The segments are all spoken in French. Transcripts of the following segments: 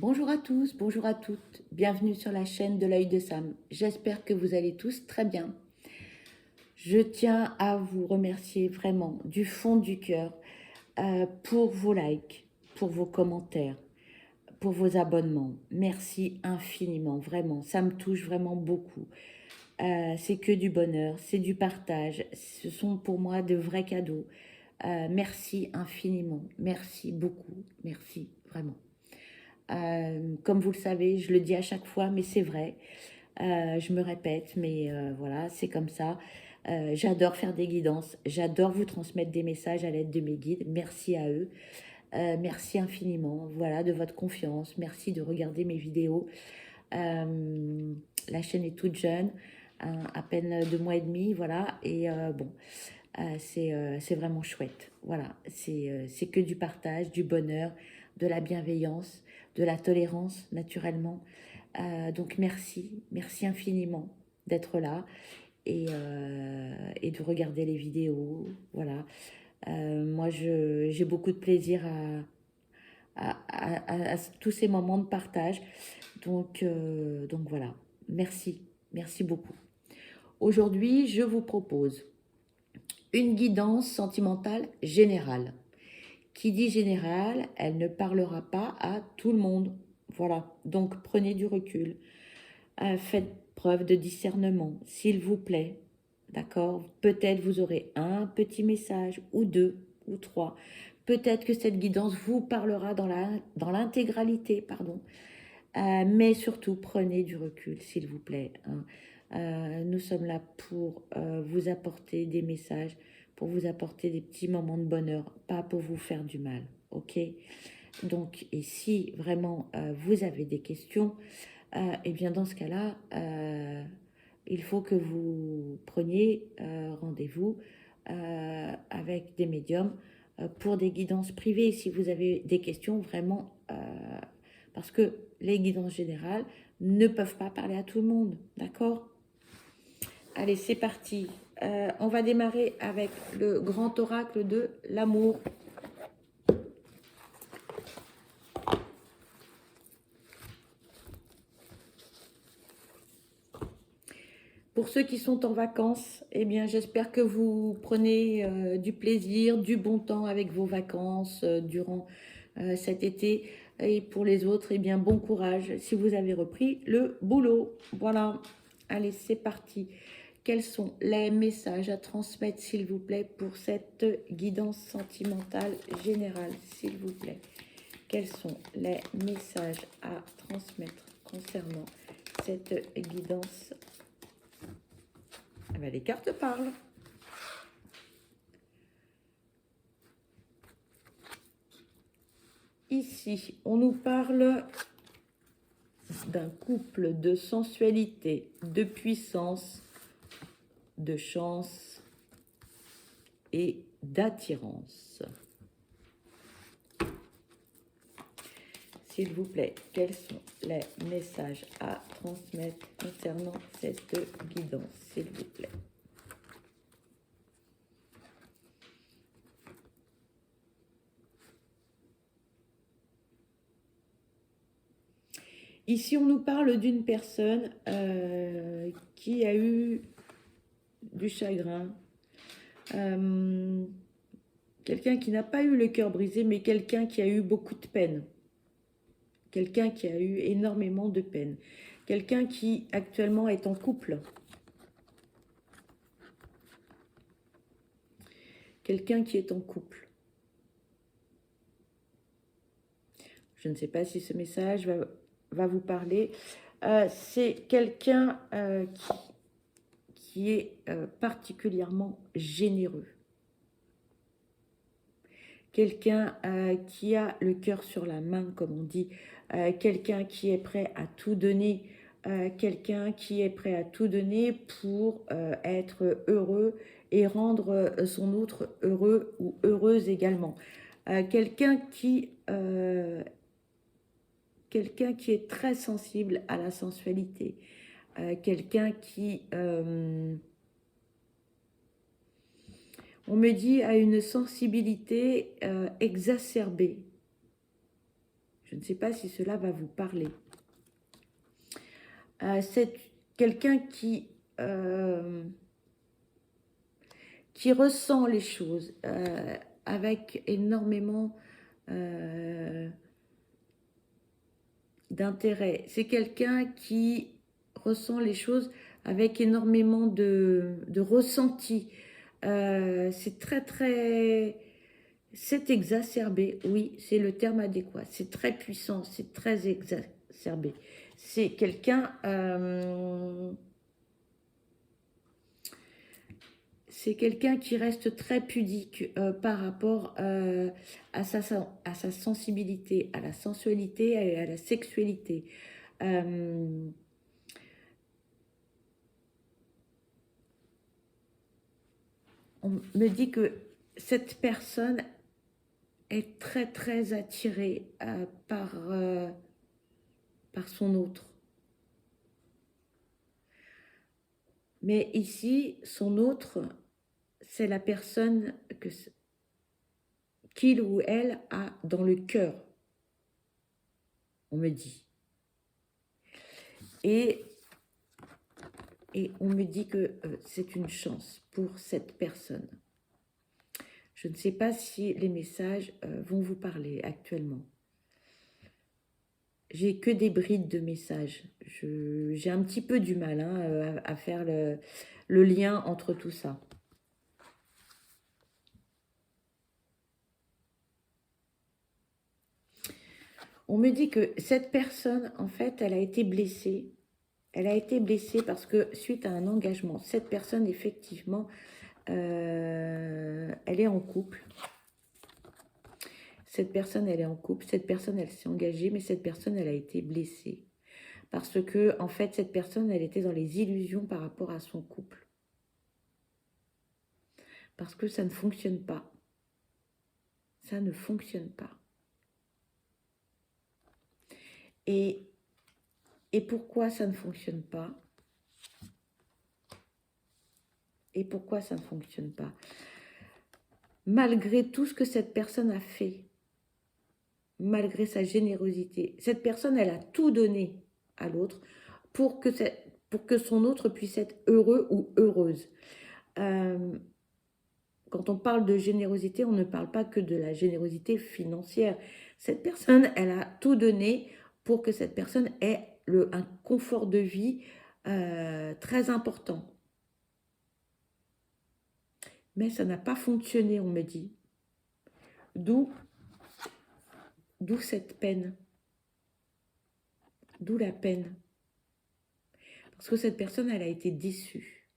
Bonjour à tous, bonjour à toutes, bienvenue sur la chaîne de l'œil de Sam. J'espère que vous allez tous très bien. Je tiens à vous remercier vraiment du fond du cœur pour vos likes, pour vos commentaires, pour vos abonnements. Merci infiniment, vraiment, ça me touche vraiment beaucoup. C'est que du bonheur, c'est du partage, ce sont pour moi de vrais cadeaux. Merci infiniment, merci beaucoup, merci vraiment. Comme vous le savez, je le dis à chaque fois, mais c'est vrai. Je me répète, mais voilà, c'est comme ça. J'adore faire des guidances, j'adore vous transmettre des messages à l'aide de mes guides. Merci à eux. Merci infiniment, voilà, de votre confiance. Merci de regarder mes vidéos. La chaîne est toute jeune, à peine 2 mois et demi, voilà. Et bon, c'est vraiment chouette. Voilà, c'est que du partage, du bonheur, de la bienveillance, de la tolérance, naturellement. Donc merci infiniment d'être là et de regarder les vidéos. Voilà. Moi, j'ai beaucoup de plaisir à tous ces moments de partage. Donc voilà, merci beaucoup. Aujourd'hui, je vous propose une guidance sentimentale générale. Qui dit générale, elle ne parlera pas à tout le monde. Voilà, donc prenez du recul. Faites preuve de discernement, s'il vous plaît. D'accord? Peut-être vous aurez un petit message, ou deux, ou trois. Peut-être que cette guidance vous parlera dans l'intégralité, pardon. Mais surtout, prenez du recul, s'il vous plaît. Hein. Nous sommes là pour vous apporter des messages, pour vous apporter des petits moments de bonheur, pas pour vous faire du mal. Ok? Donc, et si vraiment vous avez des questions, eh bien dans ce cas-là, il faut que vous preniez rendez-vous avec des médiums pour des guidances privées. Si vous avez des questions, vraiment, parce que les guidances générales ne peuvent pas parler à tout le monde, d'accord? Allez, c'est parti. On va démarrer avec le grand oracle de l'amour. Pour ceux qui sont en vacances, eh bien, j'espère que vous prenez du plaisir, du bon temps avec vos vacances durant cet été. Et pour les autres, eh bien, bon courage si vous avez repris le boulot. Voilà, allez, c'est parti. Quels sont les messages à transmettre, s'il vous plaît, pour cette guidance sentimentale générale, s'il vous plaît? Quels sont les messages à transmettre concernant cette guidance? Eh bien, les cartes parlent. Ici, on nous parle d'un couple de sensualité, de puissance, de chance et d'attirance. S'il vous plaît, quels sont les messages à transmettre concernant cette guidance, s'il vous plaît? Ici, on nous parle d'une personne qui a eu du chagrin, quelqu'un qui n'a pas eu le cœur brisé, mais quelqu'un qui a eu beaucoup de peine. Quelqu'un qui a eu énormément de peine. Quelqu'un qui actuellement est en couple. Quelqu'un qui est en couple. Je ne sais pas si ce message va vous parler. C'est quelqu'un qui est particulièrement généreux. Quelqu'un qui a le cœur sur la main, comme on dit. Quelqu'un qui est prêt à tout donner. Quelqu'un qui est prêt à tout donner pour être heureux et rendre son autre heureux ou heureuse également. Quelqu'un qui est très sensible à la sensualité. Quelqu'un qui... on me dit, a une sensibilité exacerbée. Je ne sais pas si cela va vous parler. C'est quelqu'un qui ressent les choses avec énormément d'intérêt. C'est quelqu'un qui ressent les choses avec énormément de ressenti. C'est c'est exacerbé, oui, c'est le terme adéquat. C'est très puissant, c'est très exacerbé. C'est quelqu'un... c'est quelqu'un qui reste très pudique par rapport à sa sensibilité, à la sensualité et à la sexualité. On me dit que cette personne est très attirée par son autre. Mais ici, son autre, c'est la personne qu'il ou elle a dans le cœur, on me dit. Et on me dit que c'est une chance pour cette personne. Je ne sais pas si les messages vont vous parler actuellement. J'ai que des brides de messages. J'ai un petit peu du mal à faire le lien entre tout ça. On me dit que cette personne, en fait, elle a été blessée. Elle a été blessée parce que suite à un engagement, cette personne, effectivement, elle est en couple. Cette personne, elle est en couple. Cette personne, elle s'est engagée, mais cette personne, elle a été blessée. Parce que, en fait, cette personne, elle était dans les illusions par rapport à son couple. Parce que ça ne fonctionne pas. Ça ne fonctionne pas. Et pourquoi ça ne fonctionne pas? Et pourquoi ça ne fonctionne pas? Malgré tout ce que cette personne a fait, malgré sa générosité, cette personne, elle a tout donné à l'autre pour que son autre puisse être heureux ou heureuse. Quand on parle de générosité, on ne parle pas que de la générosité financière. Cette personne, elle a tout donné pour que cette personne ait un confort de vie très important. Mais ça n'a pas fonctionné, on me dit. D'où cette peine. D'où la peine. Parce que cette personne, elle a été déçue.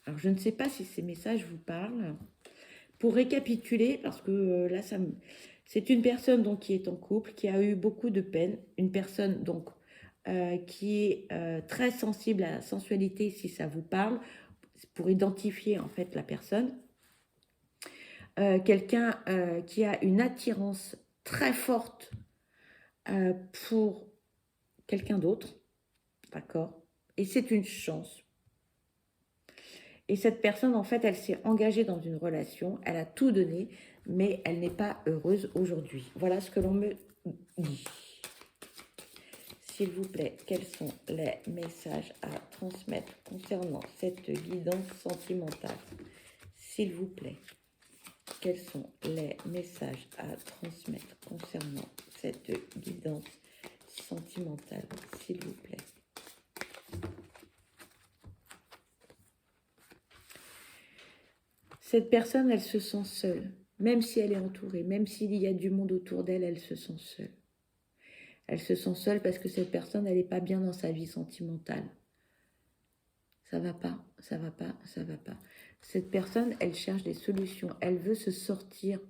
Alors, je ne sais pas si ces messages vous parlent. Pour récapituler, parce que là, c'est une personne donc, qui est en couple, qui a eu beaucoup de peine. Une personne donc qui est très sensible à la sensualité, si ça vous parle, pour identifier en fait la personne. Quelqu'un qui a une attirance très forte pour quelqu'un d'autre, d'accord? Et c'est une chance. Et cette personne, en fait, elle s'est engagée dans une relation, elle a tout donné, mais elle n'est pas heureuse aujourd'hui. Voilà ce que l'on me dit. S'il vous plaît, quels sont les messages à transmettre concernant cette guidance sentimentale? S'il vous plaît, quels sont les messages à transmettre concernant cette guidance sentimentale? S'il vous plaît. Cette personne, elle se sent seule, même si elle est entourée, même s'il y a du monde autour d'elle, elle se sent seule. Elle se sent seule parce que cette personne, elle n'est pas bien dans sa vie sentimentale. Ça va pas, ça va pas, ça va pas. Cette personne, elle cherche des solutions. Elle veut se sortir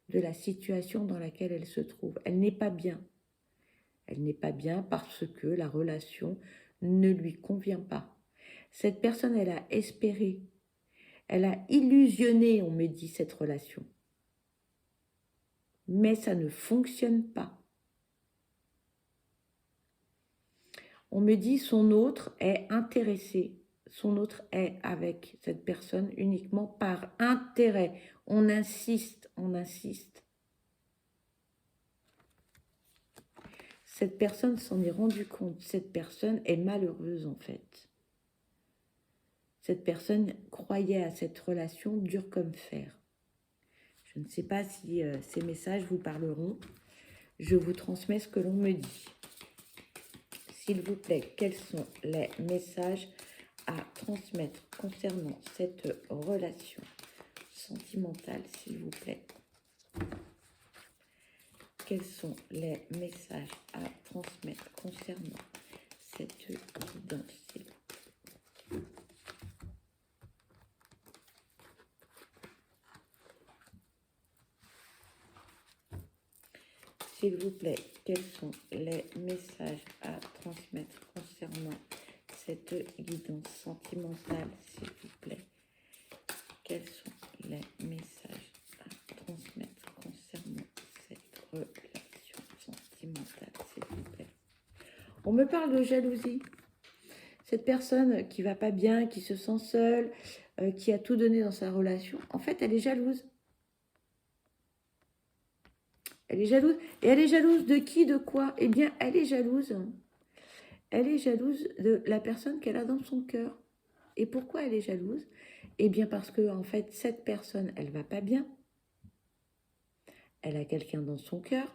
de la situation dans laquelle elle se trouve. Elle n'est pas bien. Elle n'est pas bien parce que la relation ne lui convient pas. Cette personne, elle a espéré, elle a illusionné, on me dit, cette relation. Mais ça ne fonctionne pas. On me dit son autre est intéressé. son autre est avec cette personne uniquement par intérêt. On insiste, on insiste. Cette personne s'en est rendue compte. Cette personne est malheureuse en fait. Cette personne croyait à cette relation dure comme fer. Je ne sais pas si ces messages vous parleront. Je vous transmets ce que l'on me dit. S'il vous plaît, quels sont les messages à transmettre concernant cette relation sentimentale, s'il vous plaît? Quels sont les messages à transmettre concernant cette guidance, s'il vous plaît? S'il vous plaît, quels sont les messages à transmettre concernant cette guidance sentimentale, s'il vous plaît? Quels sont les messages à transmettre concernant cette relation sentimentale, s'il vous plaît? On me parle de jalousie. Cette personne qui va pas bien, qui se sent seule, qui a tout donné dans sa relation, en fait, elle est jalouse. Elle est jalouse. Et elle est jalouse de qui, de quoi? Eh bien, elle est jalouse. Elle est jalouse de la personne qu'elle a dans son cœur. Et pourquoi elle est jalouse? Eh bien, parce que, en fait, cette personne, elle va pas bien. Elle a quelqu'un dans son cœur.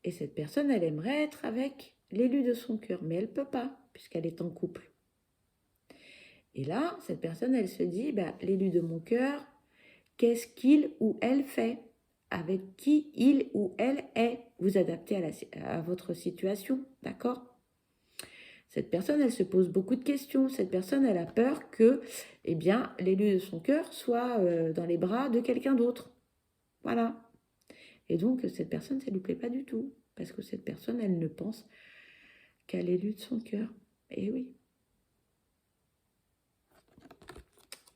Et cette personne, elle aimerait être avec l'élu de son cœur. Mais elle ne peut pas, puisqu'elle est en couple. Et là, cette personne, elle se dit, bah, l'élu de mon cœur, qu'est-ce qu'il ou elle fait? Avec qui il ou elle est? Vous adaptez à votre situation, d'accord? Cette personne, elle se pose beaucoup de questions. Cette personne, elle a peur que, eh bien, l'élu de son cœur soit dans les bras de quelqu'un d'autre. Voilà. Et donc, cette personne, ça ne lui plaît pas du tout. Parce que cette personne, elle ne pense qu'à l'élu de son cœur. Eh oui.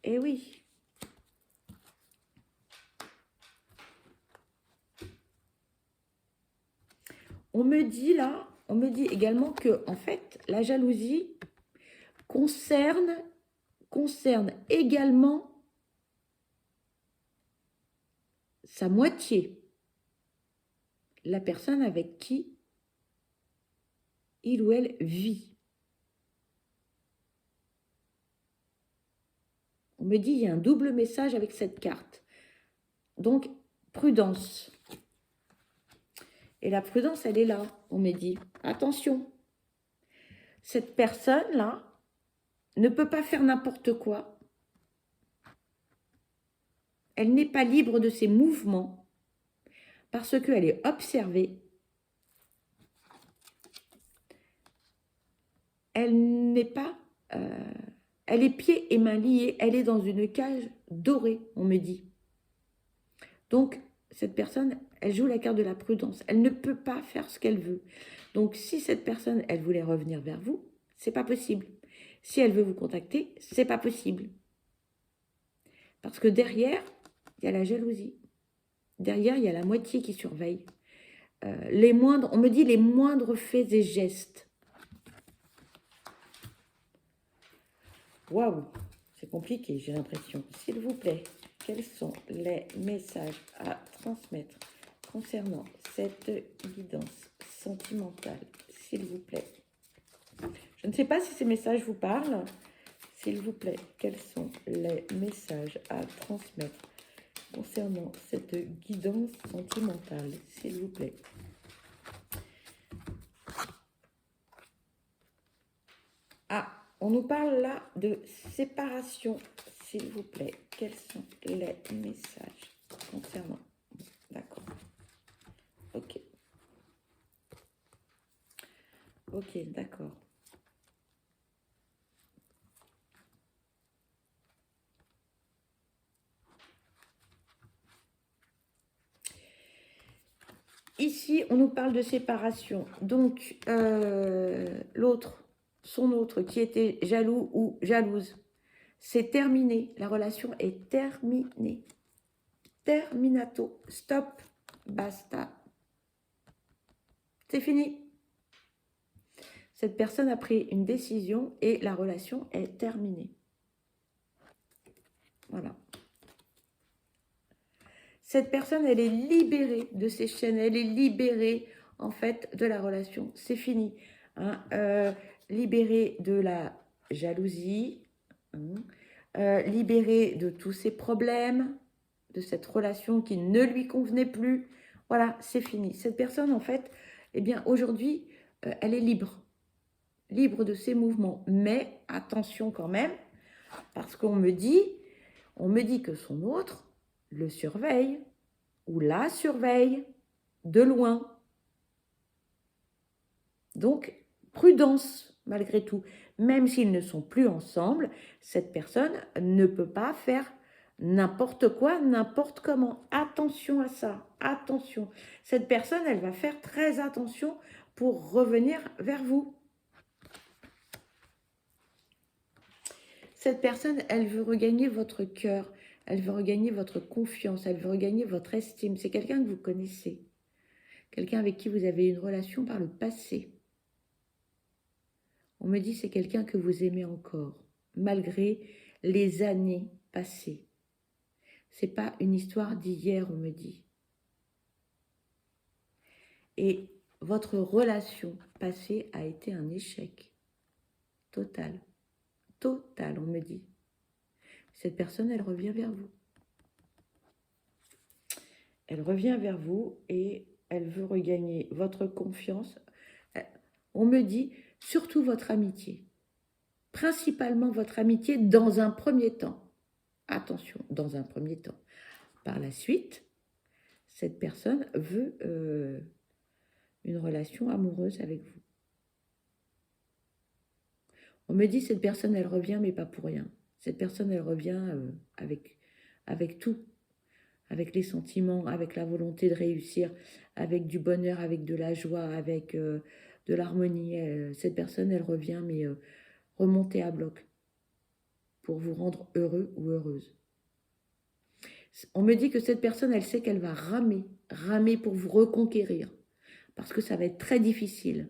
Eh oui. On me dit là, on me dit également que, en fait, la jalousie concerne également sa moitié, la personne avec qui il ou elle vit. On me dit, il y a un double message avec cette carte. Donc, prudence. Et la prudence, elle est là, on me dit. Attention, cette personne-là ne peut pas faire n'importe quoi. Elle n'est pas libre de ses mouvements parce qu'elle est observée. Elle n'est pas... elle est pieds et mains liés. Elle est dans une cage dorée, on me dit. Donc, cette personne, elle joue la carte de la prudence. Elle ne peut pas faire ce qu'elle veut. Donc, si cette personne, elle voulait revenir vers vous, c'est pas possible. Si elle veut vous contacter, c'est pas possible. Parce que derrière, il y a la jalousie. Derrière, il y a la moitié qui surveille. On me dit les moindres faits et gestes. Waouh, c'est compliqué, j'ai l'impression. S'il vous plaît, quels sont les messages à transmettre concernant cette guidance sentimentale, s'il vous plaît? Je ne sais pas si ces messages vous parlent. S'il vous plaît, quels sont les messages à transmettre concernant cette guidance sentimentale, s'il vous plaît? Ah, on nous parle là de séparation, s'il vous plaît. Quels sont les messages concernant? D'accord. Ok. Ok, d'accord. Ici, on nous parle de séparation. Donc, l'autre, son autre, qui était jaloux ou jalouse, c'est terminé. La relation est terminée. Terminato. Stop. Basta. C'est fini. Cette personne a pris une décision et la relation est terminée. Voilà. Cette personne, elle est libérée de ses chaînes, elle est libérée en fait de la relation. C'est fini. Hein. Libérée de la jalousie, hein. Libérée de tous ses problèmes, de cette relation qui ne lui convenait plus. Voilà, c'est fini. Cette personne, en fait, eh bien, aujourd'hui, elle est libre. Libre de ses mouvements. Mais attention quand même, parce qu'on me dit que son autre le surveille ou la surveille de loin. Donc, prudence malgré tout. Même s'ils ne sont plus ensemble, cette personne ne peut pas faire n'importe quoi, n'importe comment. Attention à ça, attention. Cette personne, elle va faire très attention pour revenir vers vous. Cette personne, elle veut regagner votre cœur, elle veut regagner votre confiance, elle veut regagner votre estime. C'est quelqu'un que vous connaissez, quelqu'un avec qui vous avez une relation par le passé. On me dit c'est quelqu'un que vous aimez encore, malgré les années passées. C'est pas une histoire d'hier, on me dit. Et votre relation passée a été un échec total. Total, on me dit. Cette personne, elle revient vers vous. Elle revient vers vous et elle veut regagner votre confiance. On me dit surtout votre amitié. Principalement votre amitié dans un premier temps. Attention, dans un premier temps. Par la suite, cette personne veut une relation amoureuse avec vous. On me dit cette personne, elle revient, mais pas pour rien. Cette personne, elle revient avec tout. Avec les sentiments, avec la volonté de réussir, avec du bonheur, avec de la joie, avec de l'harmonie. Cette personne, elle revient, mais remontée à bloc pour vous rendre heureux ou heureuse. On me dit que cette personne, elle sait qu'elle va ramer pour vous reconquérir, parce que ça va être très difficile.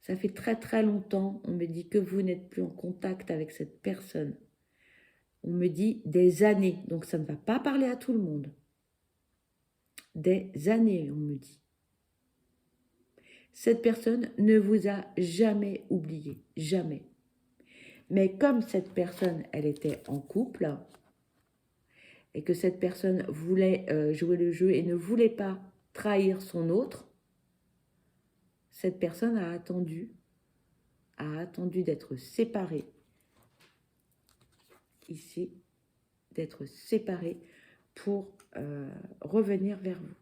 Ça fait très très longtemps, on me dit que vous n'êtes plus en contact avec cette personne. On me dit des années, donc ça ne va pas parler à tout le monde. Des années, on me dit. Cette personne ne vous a jamais oublié, jamais. Mais comme cette personne, elle était en couple, et que cette personne voulait jouer le jeu et ne voulait pas trahir son autre, cette personne a attendu d'être séparée, ici, d'être séparée pour revenir vers vous.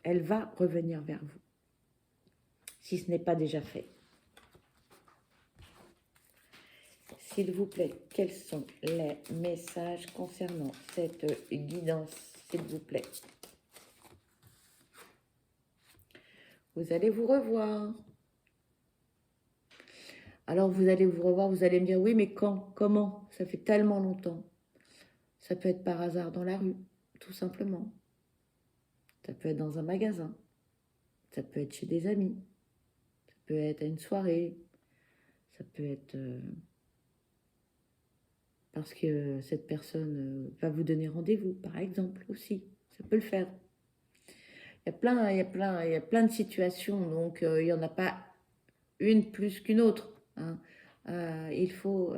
Elle va revenir vers vous, si ce n'est pas déjà fait. S'il vous plaît, quels sont les messages concernant cette guidance, s'il vous plaît? Vous allez vous revoir. Alors, vous allez vous revoir, vous allez me dire, oui, mais quand? Comment? Ça fait tellement longtemps. Ça peut être par hasard dans la rue, tout simplement. Ça peut être dans un magasin. Ça peut être chez des amis. Ça peut être à une soirée. Ça peut être parce que cette personne va vous donner rendez-vous, par exemple, aussi. Ça peut le faire. Il y a plein de situations, donc il n'y en a pas une plus qu'une autre. Hein. Il faut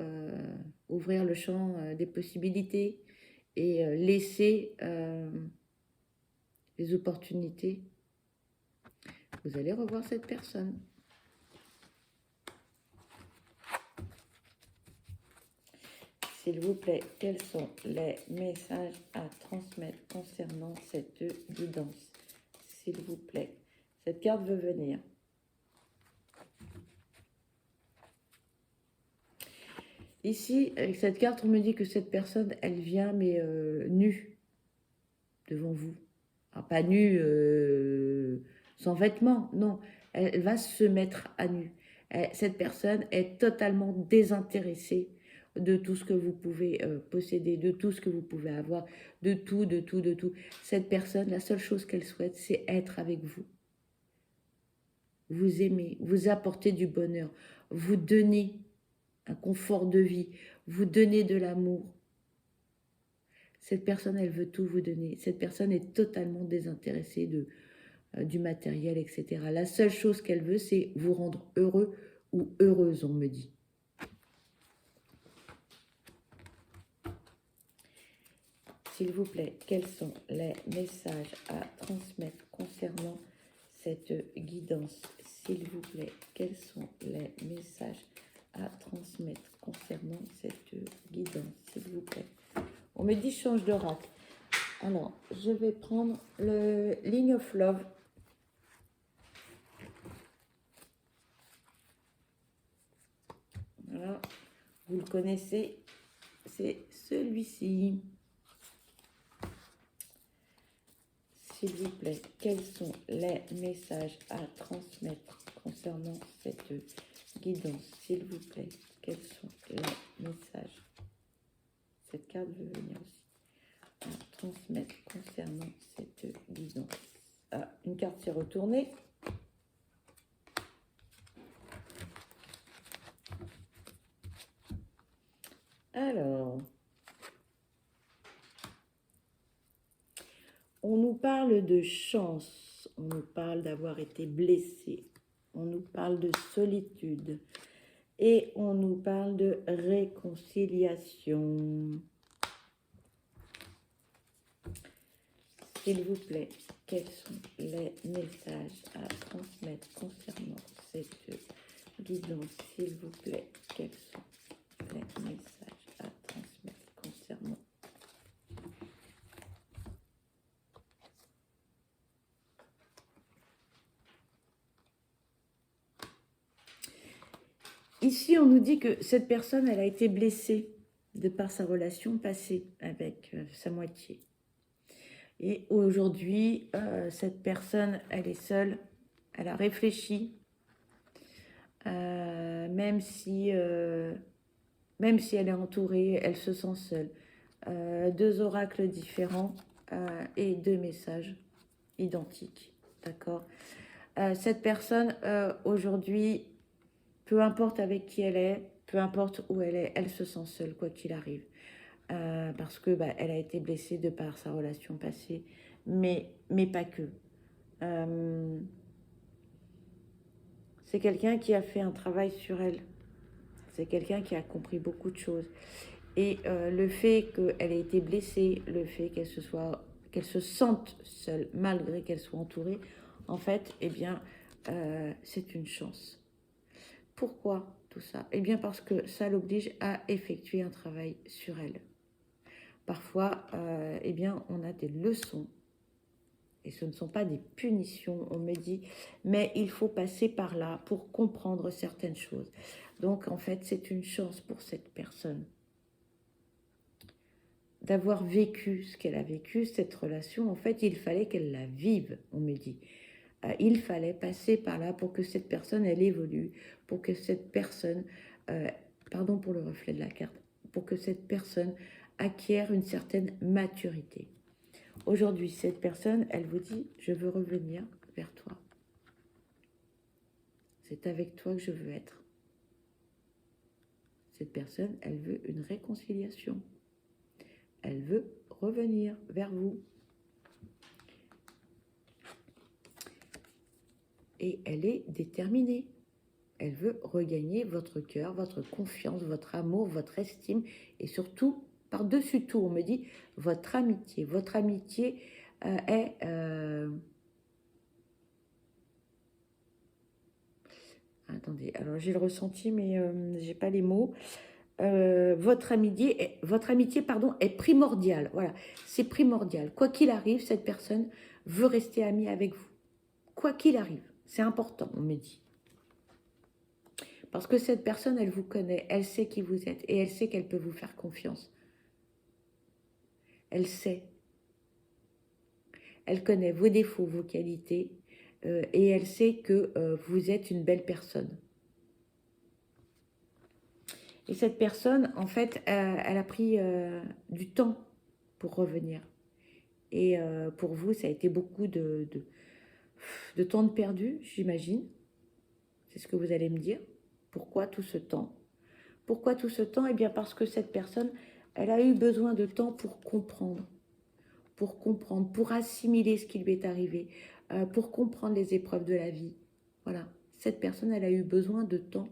ouvrir le champ des possibilités et laisser les opportunités. Vous allez revoir cette personne. S'il vous plaît, quels sont les messages à transmettre concernant cette guidance? S'il vous plaît, cette carte veut venir. Ici, avec cette carte, on me dit que cette personne, elle vient, mais nue, devant vous. Alors, pas nue, sans vêtements, non. Elle va se mettre à nu. Cette personne est totalement désintéressée de tout ce que vous pouvez posséder, de tout ce que vous pouvez avoir, de tout. Cette personne, la seule chose qu'elle souhaite, c'est être avec vous. vous aimez, vous apportez du bonheur, vous donnez un confort de vie, vous donnez de l'amour. Cette personne, elle veut tout vous donner. Cette personne est totalement désintéressée du matériel, etc. La seule chose qu'elle veut, c'est vous rendre heureux ou heureuse, on me dit. S'il vous plaît, quels sont les messages à transmettre concernant cette guidance? S'il vous plaît, quels sont les messages à transmettre concernant cette guidance? S'il vous plaît. On me dit change d'oracle. Alors, je vais prendre le Line of Love. Voilà, vous le connaissez, c'est celui-ci. S'il vous plaît, quels sont les messages à transmettre concernant cette guidance? S'il vous plaît, quels sont les messages? Cette carte veut venir aussi. À transmettre concernant cette guidance. Ah, une carte s'est retournée. Alors, on nous parle de chance, on nous parle d'avoir été blessé, on nous parle de solitude et on nous parle de réconciliation. S'il vous plaît, quels sont les messages à transmettre concernant cette guidance? S'il vous plaît, quels sont les messages à transmettre concernant Ici, on nous dit que cette personne, elle a été blessée de par sa relation passée avec sa moitié. Et aujourd'hui, cette personne, elle est seule, elle a réfléchi, même si elle est entourée, elle se sent seule. Deux oracles différents et deux messages identiques, d'accord? Cette personne, aujourd'hui, peu importe avec qui elle est, peu importe où elle est, elle se sent seule, quoi qu'il arrive. Parce que elle a été blessée de par sa relation passée, mais pas que. C'est quelqu'un qui a fait un travail sur elle. C'est quelqu'un qui a compris beaucoup de choses. Et le fait qu'elle ait été blessée, le fait qu'elle se sente seule, malgré qu'elle soit entourée, en fait, eh bien, c'est une chance. Pourquoi tout ça? Eh bien, parce que ça l'oblige à effectuer un travail sur elle. Parfois, eh bien, on a des leçons. Et ce ne sont pas des punitions, on me dit, mais il faut passer par là pour comprendre certaines choses. Donc, en fait, c'est une chance pour cette personne d'avoir vécu ce qu'elle a vécu, cette relation. En fait, il fallait qu'elle la vive, on me dit. Il fallait passer par là pour que cette personne, elle évolue, pour que cette personne, pardon pour le reflet de la carte, pour que cette personne acquiert une certaine maturité. Aujourd'hui, cette personne, elle vous dit, je veux revenir vers toi. C'est avec toi que je veux être. Cette personne, elle veut une réconciliation. Elle veut revenir vers vous. Et elle est déterminée. Elle veut regagner votre cœur, votre confiance, votre amour, votre estime et surtout, par-dessus tout, on me dit, votre amitié. Votre amitié est... Attendez, alors j'ai le ressenti, mais j'ai pas les mots. Votre amitié, est primordiale. Voilà, c'est primordial. Quoi qu'il arrive, cette personne veut rester amie avec vous. Quoi qu'il arrive, c'est important, on me dit. Parce que cette personne, elle vous connaît, elle sait qui vous êtes et elle sait qu'elle peut vous faire confiance. Elle sait. Elle connaît vos défauts, vos qualités et elle sait que vous êtes une belle personne. Et cette personne, en fait, elle a pris du temps pour revenir. Et pour vous, ça a été beaucoup de temps de perdu, j'imagine. C'est ce que vous allez me dire. Pourquoi tout ce temps? Pourquoi tout ce temps? Eh bien parce que cette personne, elle a eu besoin de temps pour comprendre, pour assimiler ce qui lui est arrivé, pour comprendre les épreuves de la vie. Voilà, cette personne, elle a eu besoin de temps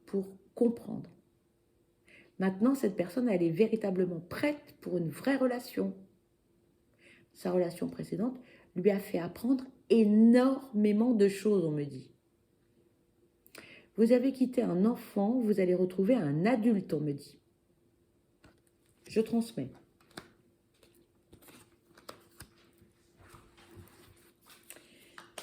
pour comprendre. Maintenant, cette personne, elle est véritablement prête pour une vraie relation. Sa relation précédente lui a fait apprendre énormément de choses, on me dit. Vous avez quitté un enfant, vous allez retrouver un adulte, on me dit. Je transmets.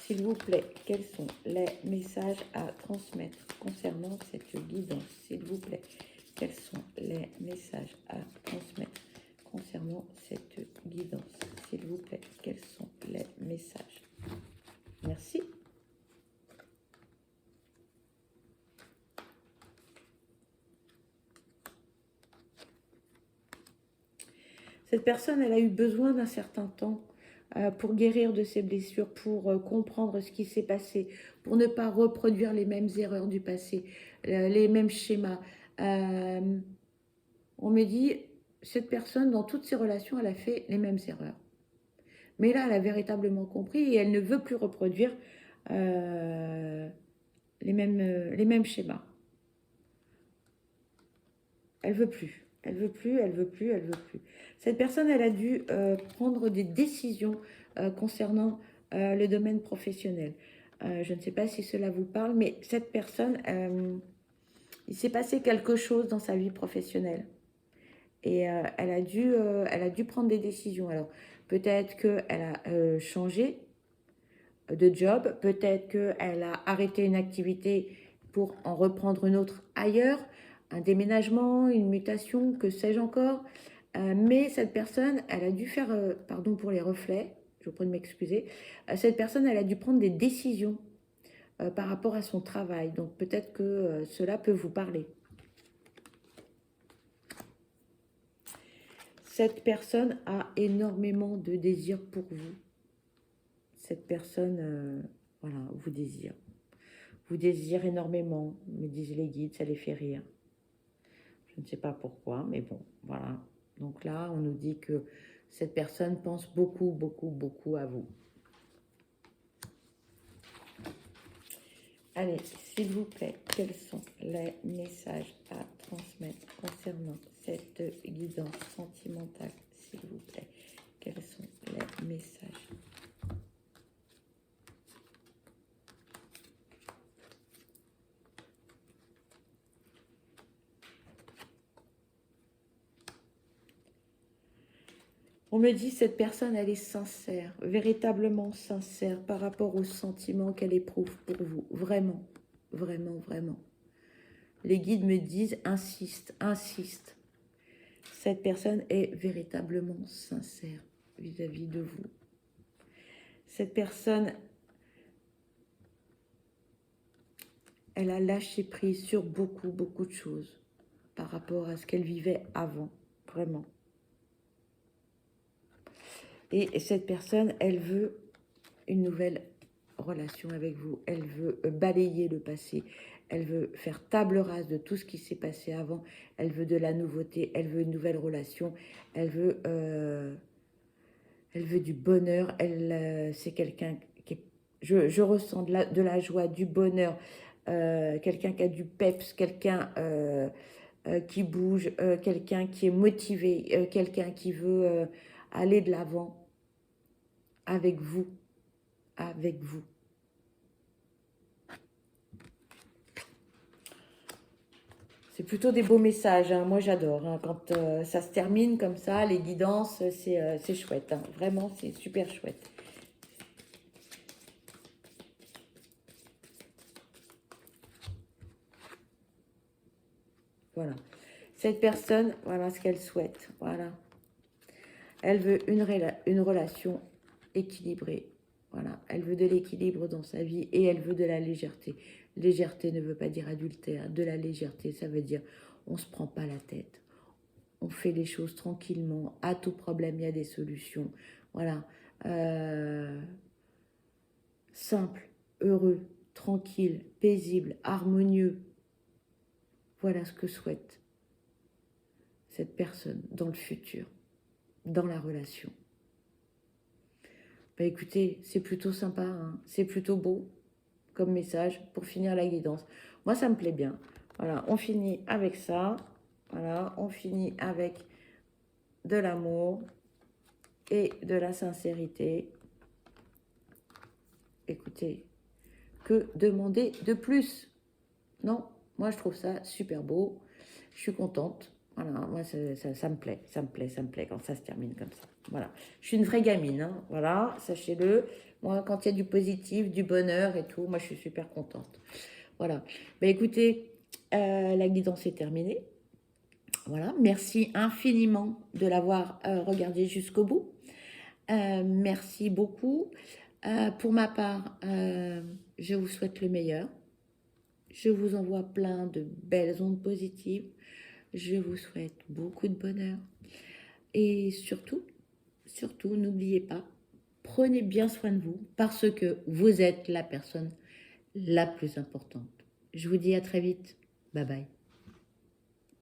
S'il vous plaît, quels sont les messages à transmettre concernant cette guidance? S'il vous plaît, quels sont les messages à transmettre concernant cette guidance? S'il vous plaît, quels sont les messages? Merci. Cette personne, elle a eu besoin d'un certain temps pour guérir de ses blessures, pour comprendre ce qui s'est passé, pour ne pas reproduire les mêmes erreurs du passé, les mêmes schémas. On me dit, cette personne, dans toutes ses relations, elle a fait les mêmes erreurs. Mais là, elle a véritablement compris et elle ne veut plus reproduire les mêmes schémas. Elle veut plus. Elle veut plus, elle veut plus, elle veut plus. Cette personne, elle a dû prendre des décisions concernant le domaine professionnel. Je ne sais pas si cela vous parle, mais cette personne, il s'est passé quelque chose dans sa vie professionnelle. Et elle a dû prendre des décisions. Alors, peut-être qu'elle a changé de job, peut-être qu'elle a arrêté une activité pour en reprendre une autre ailleurs, un déménagement, une mutation, que sais-je encore. Mais cette personne, elle a dû faire, pardon pour les reflets, je vous prie de m'excuser, cette personne, elle a dû prendre des décisions par rapport à son travail. Donc peut-être que cela peut vous parler. Cette personne a énormément de désir pour vous. Cette personne, voilà, vous désire. Vous désire énormément, me disent les guides, ça les fait rire. Je ne sais pas pourquoi, mais bon, voilà. Donc là, on nous dit que cette personne pense beaucoup, beaucoup, beaucoup à vous. Allez, s'il vous plaît, quels sont les messages à transmettre concernant cette guidance sentimentale? S'il vous plaît, quels sont les messages? On me dit cette personne, elle est sincère, véritablement sincère par rapport aux sentiments qu'elle éprouve pour vous. Vraiment, vraiment, vraiment. Les guides me disent, insiste, insiste. Cette personne est véritablement sincère vis-à-vis de vous. Cette personne, elle a lâché prise sur beaucoup, beaucoup de choses par rapport à ce qu'elle vivait avant, vraiment. Et cette personne, elle veut une nouvelle relation avec vous. Elle veut balayer le passé. Elle veut faire table rase de tout ce qui s'est passé avant. Elle veut de la nouveauté. Elle veut une nouvelle relation. Elle veut du bonheur. C'est quelqu'un qui est, je ressens de la joie, du bonheur. Quelqu'un qui a du peps. Quelqu'un qui bouge. Quelqu'un qui est motivé. Quelqu'un qui veut aller de l'avant avec vous. Avec vous. C'est plutôt des beaux messages, hein. Moi j'adore. Hein. Quand ça se termine comme ça, les guidances, c'est chouette. Hein. Vraiment, c'est super chouette. Voilà. Cette personne, voilà ce qu'elle souhaite. Voilà. Elle veut une relation équilibrée. Voilà. Elle veut de l'équilibre dans sa vie et elle veut de la légèreté. Légèreté ne veut pas dire adultère. De la légèreté, ça veut dire on ne se prend pas la tête. On fait les choses tranquillement. À tout problème, il y a des solutions. Voilà. Simple, heureux. tranquille, paisible, harmonieux. Voilà ce que souhaite cette personne dans le futur, dans la relation. Bah écoutez, c'est plutôt sympa, hein, c'est plutôt beau comme message pour finir la guidance. Moi, ça me plaît bien. Voilà, on finit avec ça. Voilà, on finit avec de l'amour et de la sincérité. Écoutez, que demander de plus? Non, moi je trouve ça super beau. Je suis contente. Voilà, moi ça me plaît, ça me plaît, ça me plaît quand ça se termine comme ça. Voilà, je suis une vraie gamine, hein. Voilà, sachez-le. Moi, quand il y a du positif, du bonheur et tout, moi je suis super contente. Voilà. Ben écoutez, la guidance est terminée. Voilà, merci infiniment de l'avoir regardé jusqu'au bout. Merci beaucoup. Pour ma part, je vous souhaite le meilleur. Je vous envoie plein de belles ondes positives. Je vous souhaite beaucoup de bonheur. Et surtout, surtout, n'oubliez pas, prenez bien soin de vous parce que vous êtes la personne la plus importante. Je vous dis à très vite. Bye bye.